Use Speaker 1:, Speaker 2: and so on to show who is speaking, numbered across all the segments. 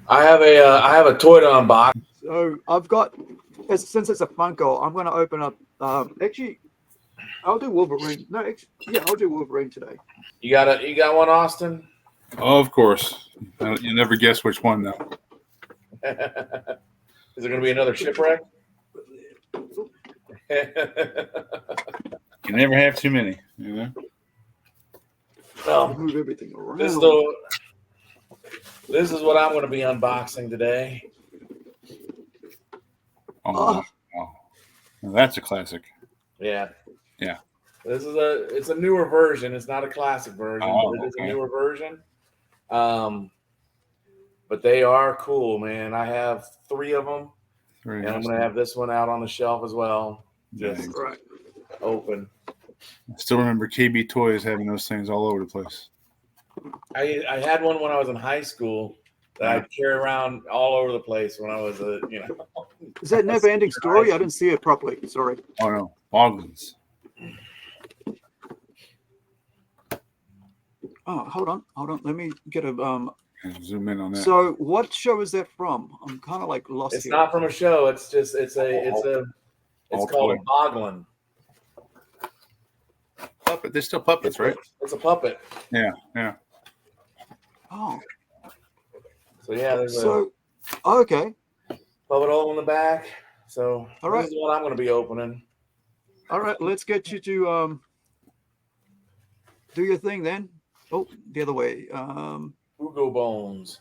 Speaker 1: I have a toy to unbox.
Speaker 2: So I've got, since it's a Funko, I'm going to open up. Actually, I'll do Wolverine. No, actually, yeah, I'll do Wolverine today.
Speaker 1: You got one, Austin?
Speaker 3: Oh, of course. You never guess which one though.
Speaker 1: Is there going to be another shipwreck?
Speaker 3: You never have too many. You know.
Speaker 2: I'll move everything around.
Speaker 1: This is what I'm going to be unboxing today.
Speaker 3: Oh, well, that's a classic.
Speaker 1: Yeah.
Speaker 3: Yeah.
Speaker 1: It's a newer version. It's not a classic version, but it is a newer version. But they are cool, man. I have 3 of them, and I'm going to have this one out on the shelf as well. Just open.
Speaker 3: I still remember KB Toys having those things all over the place.
Speaker 1: I had one when I was in high school that I'd carry around all over the place when I was
Speaker 2: Is that Never Ending Story? I didn't see it properly. Sorry.
Speaker 3: Oh no, Boglins.
Speaker 2: Oh, hold on. Let me get a
Speaker 3: zoom in on that.
Speaker 2: So, what show is that from? I'm kind of like lost.
Speaker 1: It's
Speaker 2: here.
Speaker 1: not from a show. It's called a Boglin.
Speaker 3: Puppet. They're still puppets, right?
Speaker 1: It's a puppet.
Speaker 3: Yeah.
Speaker 2: Oh.
Speaker 1: So yeah, there's
Speaker 2: okay.
Speaker 1: Puppet hole in the back. So
Speaker 2: all right.
Speaker 1: This is what I'm going to be opening.
Speaker 2: All right, let's get you to do your thing then. Oh, the other way.
Speaker 1: Ugo Bones.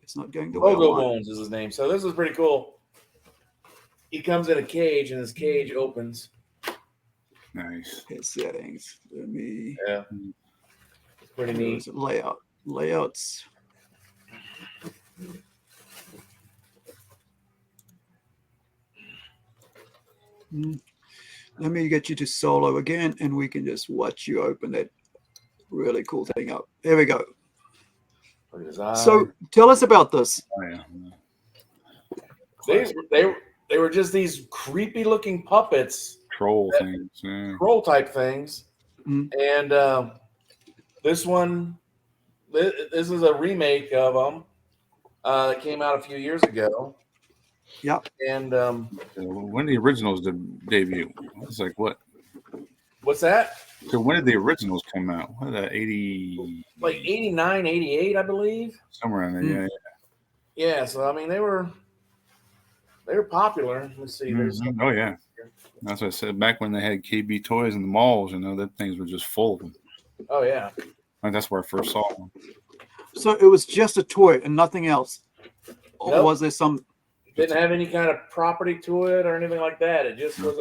Speaker 2: It's not going the way I
Speaker 1: Ugo
Speaker 2: want.
Speaker 1: Bones is his name. So this is pretty cool. He comes in a cage, and his cage opens.
Speaker 3: Nice.
Speaker 2: Okay, settings. Let me.
Speaker 1: Yeah. It's pretty neat.
Speaker 2: Layouts. Let me get you to solo again, and we can just watch you open that really cool thing up. There we go. So tell us about this.
Speaker 3: Oh, yeah.
Speaker 1: They were just these creepy looking puppets.
Speaker 3: Troll things. Yeah.
Speaker 1: Troll type things. And this is a remake of them. That came out a few years ago.
Speaker 2: Yep.
Speaker 1: And
Speaker 3: when the originals did debut? It's like what?
Speaker 1: What's that?
Speaker 3: So when did the originals come out? What is that? 80?
Speaker 1: Like 89, 88, I believe.
Speaker 3: Somewhere in there,
Speaker 1: Yeah. So I mean, they were popular. Let's see.
Speaker 3: Oh yeah. That's what I said. Back when they had KB Toys in the malls, that things were just full of them.
Speaker 1: Oh yeah.
Speaker 3: That's where I first saw them.
Speaker 1: So
Speaker 2: it was just a toy and nothing else, or was there some?
Speaker 1: Didn't have any kind of property to it or anything like that. It just was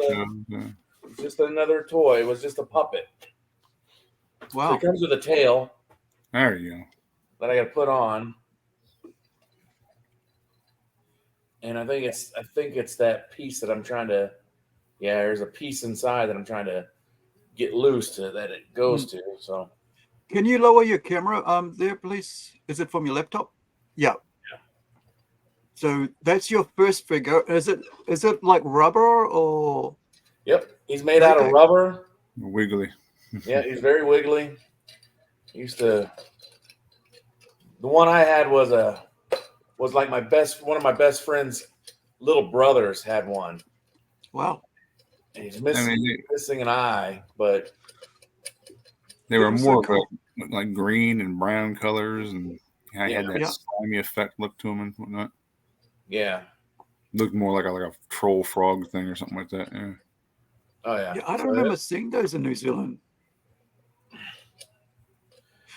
Speaker 1: just another toy. It was just a puppet.
Speaker 2: Wow.
Speaker 1: So it comes with a tail.
Speaker 3: There you go.
Speaker 1: That I got to put on. And I think it's that piece that I'm trying to. Yeah, there's a piece inside that I'm trying to get loose that it goes to. So.
Speaker 2: Can you lower your camera there, please? Is it from your laptop? Yeah. So that's your first figure. Is it like rubber or?
Speaker 1: Yep, he's made out of rubber.
Speaker 3: Wiggly.
Speaker 1: Yeah, he's very wiggly. The one I had was like one of my best friend's little brothers had one.
Speaker 2: Wow.
Speaker 1: And he's missing an eye, but
Speaker 3: they were more like green and brown colors, and I had that slimy effect look to them and whatnot.
Speaker 1: Yeah.
Speaker 3: Looked more like a troll frog thing or something like that. Yeah.
Speaker 1: Oh yeah.
Speaker 2: I don't remember seeing those in New Zealand.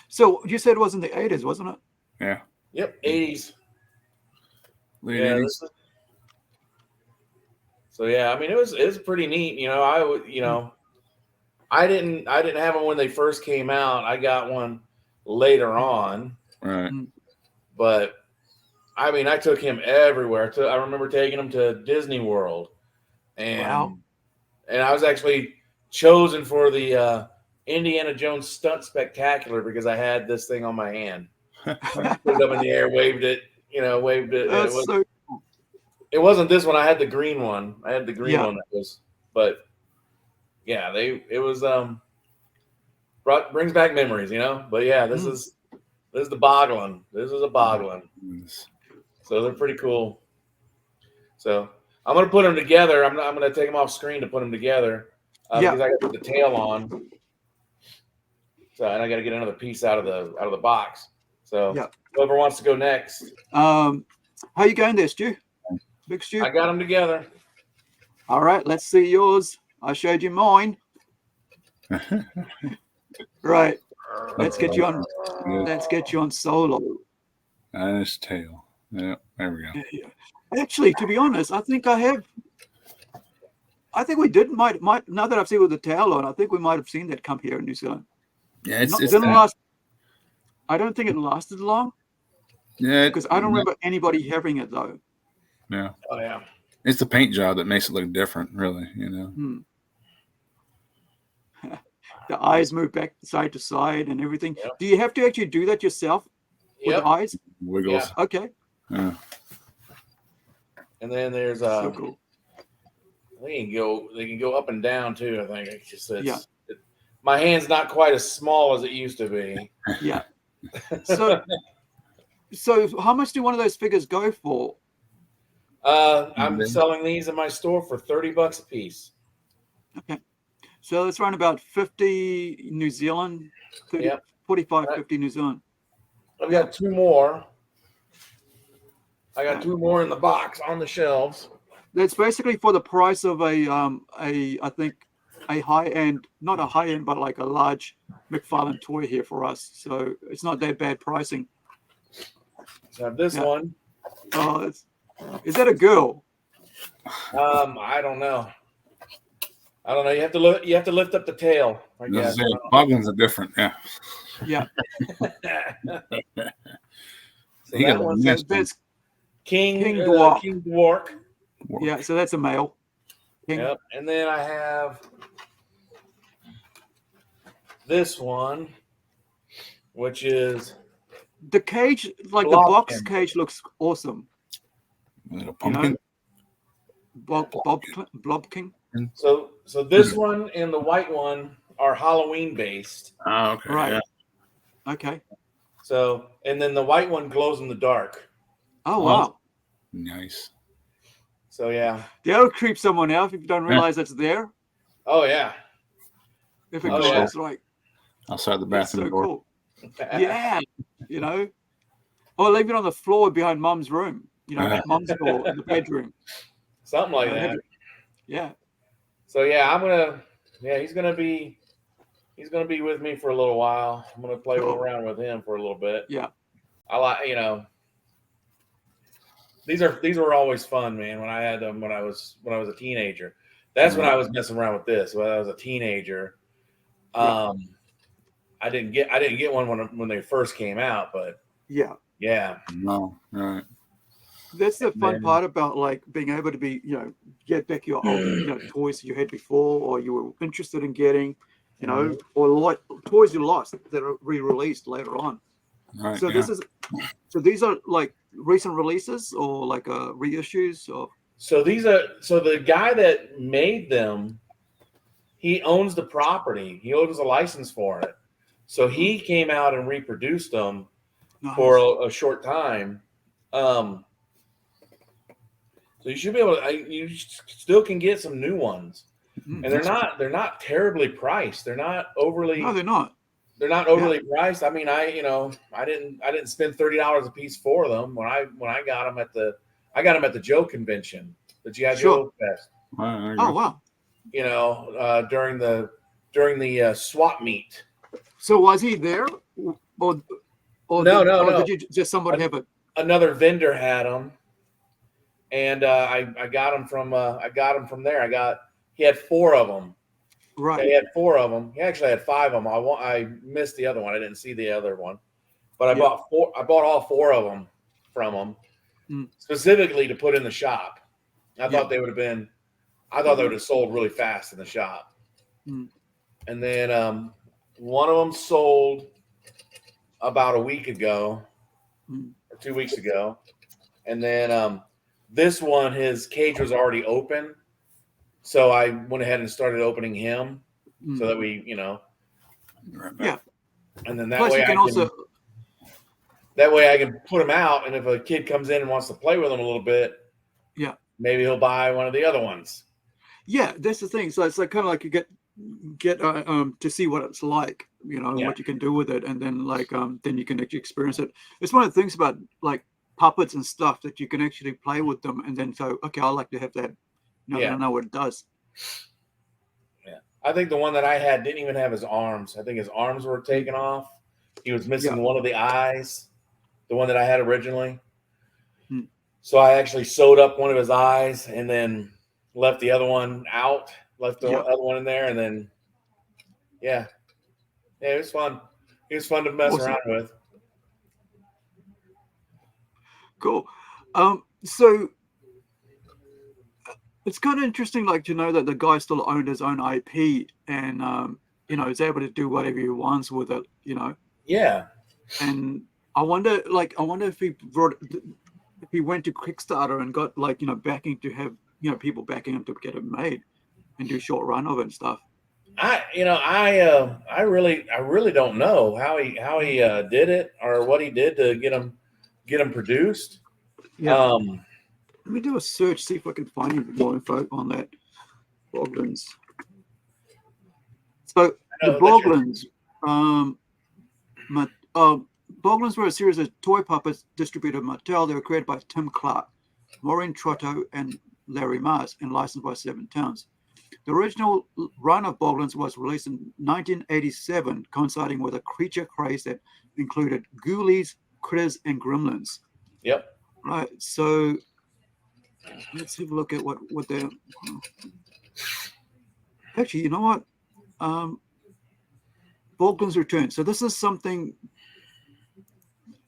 Speaker 2: So you said it was in the 80s, wasn't it?
Speaker 3: Yeah.
Speaker 1: Yep, 80s.
Speaker 3: Late 80s.
Speaker 1: So yeah, I mean it was pretty neat. I didn't have them when they first came out. I got one later on.
Speaker 3: Right.
Speaker 1: But I mean, I took him everywhere. I remember taking him to Disney World, and I was actually chosen for the Indiana Jones Stunt Spectacular because I had this thing on my hand. Put it up in the air, waved it. It wasn't this one. I had the green one. I had the green one. But yeah, it was brings back memories, But yeah, this is the Boglin. This is a Boglin. So they're pretty cool. So I'm gonna put them together. I'm gonna take them off screen to put them together because I got to put the tail on. So and I got to get another piece out of the box. So whoever wants to go next.
Speaker 2: How you going there, Stu? Big Stu?
Speaker 1: I got them together.
Speaker 2: All right, let's see yours. I showed you mine. Right. Let's get you on. Let's get you on solo.
Speaker 3: Nice tail. Yeah, there we go.
Speaker 2: Actually, to be honest, I think I have. I think we did might now that I've seen with the tail on. I think we might have seen that come here in New Zealand.
Speaker 3: Yeah, it
Speaker 2: didn't last. I don't think it lasted long.
Speaker 3: Yeah,
Speaker 2: because I don't remember anybody having it though.
Speaker 3: Yeah.
Speaker 1: Oh yeah.
Speaker 3: It's the paint job that makes it look different, really. You know.
Speaker 2: The eyes move back side to side and everything.
Speaker 1: Yep.
Speaker 2: Do you have to actually do that yourself with the eyes?
Speaker 3: Wiggles.
Speaker 2: Yeah. Okay.
Speaker 3: Yeah.
Speaker 1: And then there's
Speaker 2: so cool.
Speaker 1: They can go up and down too. I think it's just my hand's not quite as small as it used to be.
Speaker 2: Yeah. So how much do one of those figures go for?
Speaker 1: I'm selling these in my store for $30 a piece.
Speaker 2: Okay. So it's around about 50 New Zealand, 30, 45, 50 New Zealand.
Speaker 1: I've got two more. I got two more in the box on the shelves.
Speaker 2: That's basically for the price of I think a high end, not a high end, but like a large McFarlane toy here for us. So it's not that bad pricing.
Speaker 1: So I have this one.
Speaker 2: Oh, is that a girl?
Speaker 1: I don't know. You have to look. You have to lift up the tail. I guess.
Speaker 3: Boglins are different. Yeah.
Speaker 2: Yeah.
Speaker 1: So that one's
Speaker 2: that's
Speaker 1: King
Speaker 2: Dwarf.
Speaker 1: King Dwarf.
Speaker 2: Yeah. So that's a male. King.
Speaker 1: Yep. And then I have this one, which is
Speaker 2: the cage, like the box cage, looks awesome.
Speaker 3: Little pumpkin.
Speaker 2: Blob King.
Speaker 1: So this one and the white one are Halloween based.
Speaker 3: Oh, okay.
Speaker 2: Right.
Speaker 3: Yeah.
Speaker 2: Okay.
Speaker 1: So and then the white one glows in the dark.
Speaker 2: Oh wow.
Speaker 3: Nice.
Speaker 1: So yeah.
Speaker 2: That'll creep someone out if you don't realize it's there.
Speaker 1: Oh yeah.
Speaker 2: If it glows like
Speaker 3: outside the bathroom door.
Speaker 2: Cool. Yeah. You know. Or leave it on the floor behind Mum's room. You know, Mum's door in the bedroom.
Speaker 1: Something like that.
Speaker 2: Yeah.
Speaker 1: So yeah, he's gonna be with me for a little while. I'm gonna play around with him for a little bit.
Speaker 2: Yeah.
Speaker 1: I like, these were always fun, man. When I had them when I was a teenager. That's when I was messing around with this. When I was a teenager. I didn't get one when they first came out, but yeah.
Speaker 3: No, right.
Speaker 2: That's the fun part about like being able to be, get back your old, toys you had before, or you were interested in getting, or like toys you lost that are re-released later on.
Speaker 3: Right,
Speaker 2: so these are like recent releases or like reissues or.
Speaker 1: So the guy that made them, he owns the property. He owns a license for it. So he came out and reproduced them for a short time. So you should be able to. You still can get some new ones, and they're not terribly priced. They're not overly.
Speaker 2: No, they're not.
Speaker 1: They're not overly priced. I mean, I didn't spend $30 a piece for them when I got them at the Joe convention, the GI Joe Fest.
Speaker 2: Oh wow!
Speaker 1: During the swap meet.
Speaker 2: So was he there, or
Speaker 1: no?
Speaker 2: Did you just somebody have it?
Speaker 1: Another vendor had them. And I got them from there. He had 4 of them.
Speaker 2: Right.
Speaker 1: He had 4 of them. He actually had 5 of them. I missed the other one. I didn't see the other one, but I bought all 4 of them from him specifically to put in the shop. I thought they would have sold really fast in the shop. And then one of them sold about a week ago or 2 weeks ago, and then this one, his cage was already open, so I went ahead and started opening him so that we,
Speaker 2: Yeah.
Speaker 1: And then that
Speaker 2: Plus
Speaker 1: way
Speaker 2: you can
Speaker 1: That way I can put them out, and if a kid comes in and wants to play with them a little bit,
Speaker 2: yeah,
Speaker 1: maybe he'll buy one of the other ones.
Speaker 2: Yeah, that's the thing. So it's like kind of like you get to see what it's like, what you can do with it, and then then you can actually experience it. It's one of the things about like puppets and stuff that you can actually play with them, and then so okay, I like to have that. Now that I know what it does.
Speaker 1: Yeah, I think the one that I had didn't even have his arms. I think his arms were taken off. He was missing one of the eyes. The one that I had originally. So I actually sewed up one of his eyes and then left the other one out, left the other one in there, and then it was fun. It was fun to mess around with.
Speaker 2: Cool. So it's kind of interesting, like to know that the guy still owned his own IP and is able to do whatever he wants with it.
Speaker 1: Yeah.
Speaker 2: And I wonder if he went to Kickstarter and got backing to have people backing him to get it made and do a short run of it and stuff.
Speaker 1: I really don't know how he did it or what he did to get them produced.
Speaker 2: Yeah. Let me do a search, see if I can find any more info on that. Boglins. So the Boglins, Boglins were a series of toy puppets distributed by Mattel. They were created by Tim Clark, Maureen Trotto, and Larry Mars, and licensed by Seven Towns. The original run of Boglins was released in 1987, coinciding with a creature craze that included ghoulies, critters, and gremlins.
Speaker 1: Yep.
Speaker 2: Right. So let's have a look at what they're. Actually, you know what? Boglins Return. So this is something.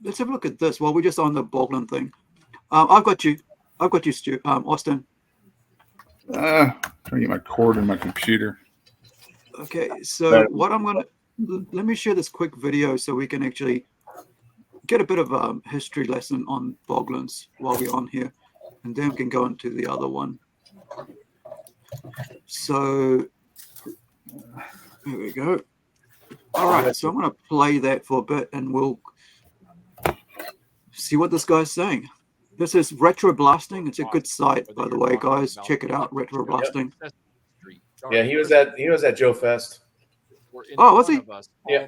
Speaker 2: Let's have a look at this while we're just on the Boglin thing. I've got you, Stu, Austin.
Speaker 3: Trying to get my cord in my computer.
Speaker 2: Okay, so what I'm gonna let me share this quick video so we can actually get a bit of a history lesson on Boglins while we're on here, and then we can go into the other one. So there we go. All right, so I'm going to play that for a bit, and we'll see what this guy's saying. This is Retro Blasting. It's a good site, by the way, guys. Check it out, Retro Blasting.
Speaker 1: Yeah, he was at Joe Fest.
Speaker 2: Oh, was he?
Speaker 1: Yeah.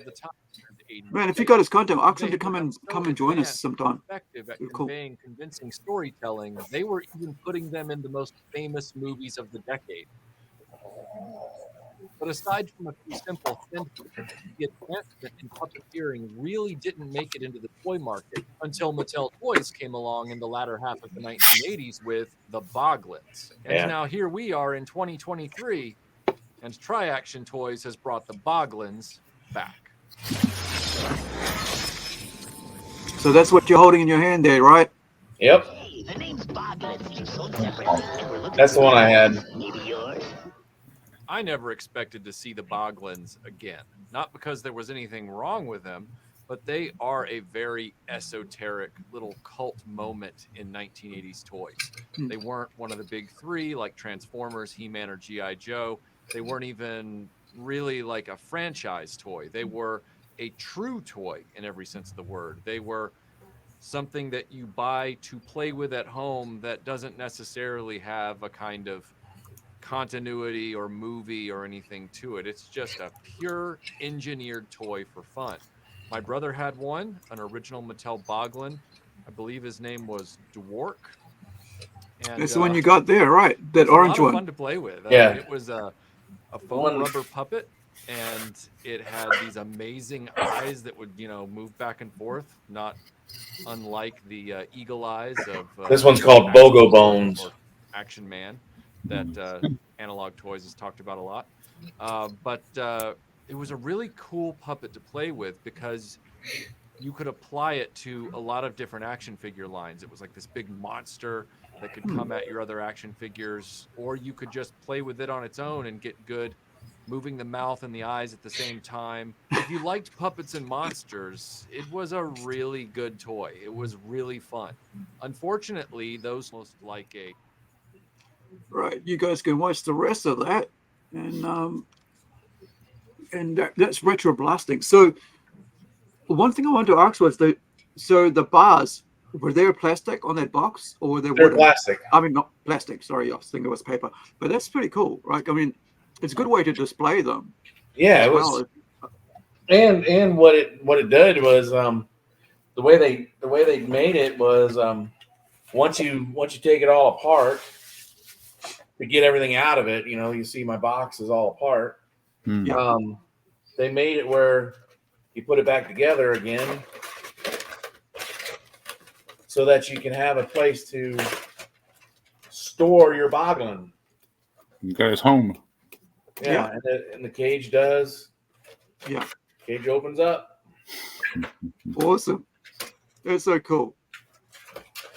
Speaker 2: Man, if you got his content, ask him to come and join us sometime.
Speaker 4: Effective at conveying convincing storytelling, they were even putting them in the most famous movies of the decade. But aside from a few simple sentences, the advancement in puppeteering really didn't make it into the toy market until Mattel Toys came along in the latter half of the 1980s with the Boglins. And now here we are in 2023, and Tri-Action Toys has brought the Boglins back.
Speaker 2: So that's what you're holding in your hand there, right?
Speaker 1: Yep.
Speaker 5: Hey, the name's Boglins. So different.
Speaker 1: That's the one I had.
Speaker 5: Maybe yours?
Speaker 4: I never expected to see the Boglins again. Not because there was anything wrong with them, but they are a very esoteric little cult moment in 1980s toys. They weren't one of the big three like Transformers, He-Man, or G.I. Joe. They weren't even really like a franchise toy. They were a true toy in every sense of the word. They were something that you buy to play with at home that doesn't necessarily have a kind of continuity or movie or anything to it. It's just a pure engineered toy for fun. My brother had one, an original Mattel Boglin. I believe his name was Dwark. And
Speaker 2: that's the one you got there, right? That orange one.
Speaker 4: Fun to play with.
Speaker 1: Yeah.
Speaker 4: It was a foam rubber puppet, and it had these amazing eyes that would, move back and forth, not unlike the eagle eyes of.
Speaker 1: This one's called Bogo Bones.
Speaker 4: Action Man, that Analog Toys has talked about a lot. But it was a really cool puppet to play with because you could apply it to a lot of different action figure lines. It was like this big monster that could come at your other action figures, or you could just play with it on its own and get good moving the mouth and the eyes at the same time. If you liked puppets and monsters, it was a really good toy. It was really fun. Unfortunately, those most like a
Speaker 2: right. You guys can watch the rest of that, and that's Retro Blasting. So one thing I wanted to ask was that So the bars, were there plastic on that box or were they
Speaker 1: They're
Speaker 2: wooden?
Speaker 1: plastic.
Speaker 2: I mean, not plastic. Sorry, I was thinking it was paper. But that's pretty cool, right? I mean, it's a good way to display them.
Speaker 1: Yeah,
Speaker 2: as
Speaker 1: it was.
Speaker 2: well.
Speaker 1: And what it did was the way they made it was once you take it all apart to get everything out of it, you see my box is all apart.
Speaker 2: Yeah.
Speaker 1: They made it where you put it back together again so that you can have a place to store your boglin.
Speaker 3: You got his home.
Speaker 1: Yeah. And the cage does.
Speaker 2: Yeah.
Speaker 1: Cage opens up.
Speaker 2: Awesome. That's so cool.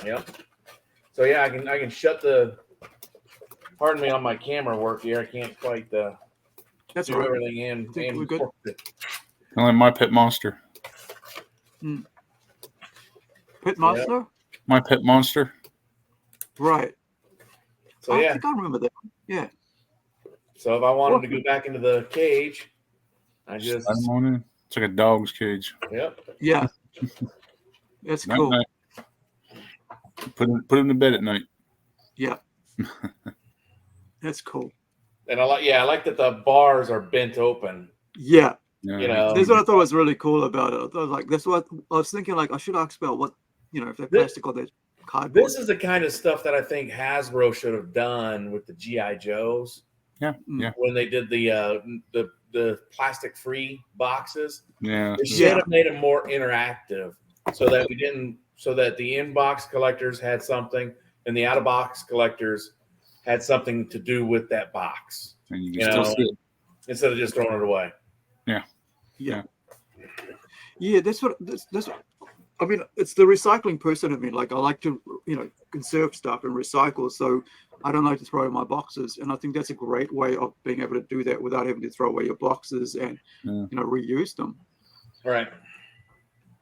Speaker 1: Yep. So yeah, I can shut the. Pardon me on my camera work here. I can't quite
Speaker 2: That's
Speaker 1: do
Speaker 2: right.
Speaker 1: everything in.
Speaker 2: Think we're good.
Speaker 3: Kind of like my pet monster.
Speaker 2: Pit Master?
Speaker 3: My pet monster.
Speaker 2: Right.
Speaker 1: So
Speaker 2: I
Speaker 1: yeah.
Speaker 2: think I remember that. Yeah.
Speaker 1: So if I want him to go back into the cage, I just.
Speaker 3: Slide him on in. It's like a dog's cage.
Speaker 1: Yep.
Speaker 2: Yeah. That's cool.
Speaker 3: Night. Put him to bed at night.
Speaker 2: Yeah. That's cool.
Speaker 1: And I like that the bars are bent open.
Speaker 2: Yeah.
Speaker 3: Yeah.
Speaker 2: That's what I thought was really cool about it. I thought, like, that's what I was thinking. Like, I should ask about what, if they're plastic or they're cardboard.
Speaker 1: This is the kind of stuff that I think Hasbro should have done with the GI Joes.
Speaker 3: Yeah.
Speaker 1: When they did the plastic free boxes.
Speaker 3: Yeah.
Speaker 1: They should have made them more interactive so that the in-box collectors had something and the out-of-box collectors had something to do with that box.
Speaker 3: And you can still see it.
Speaker 1: Instead of just throwing it away.
Speaker 2: Yeah, that's what I mean. It's the recycling person in me. Like, I like to, conserve stuff and recycle. So I don't like to throw in my boxes. And I think that's a great way of being able to do that without having to throw away your boxes and, reuse them.
Speaker 1: Right.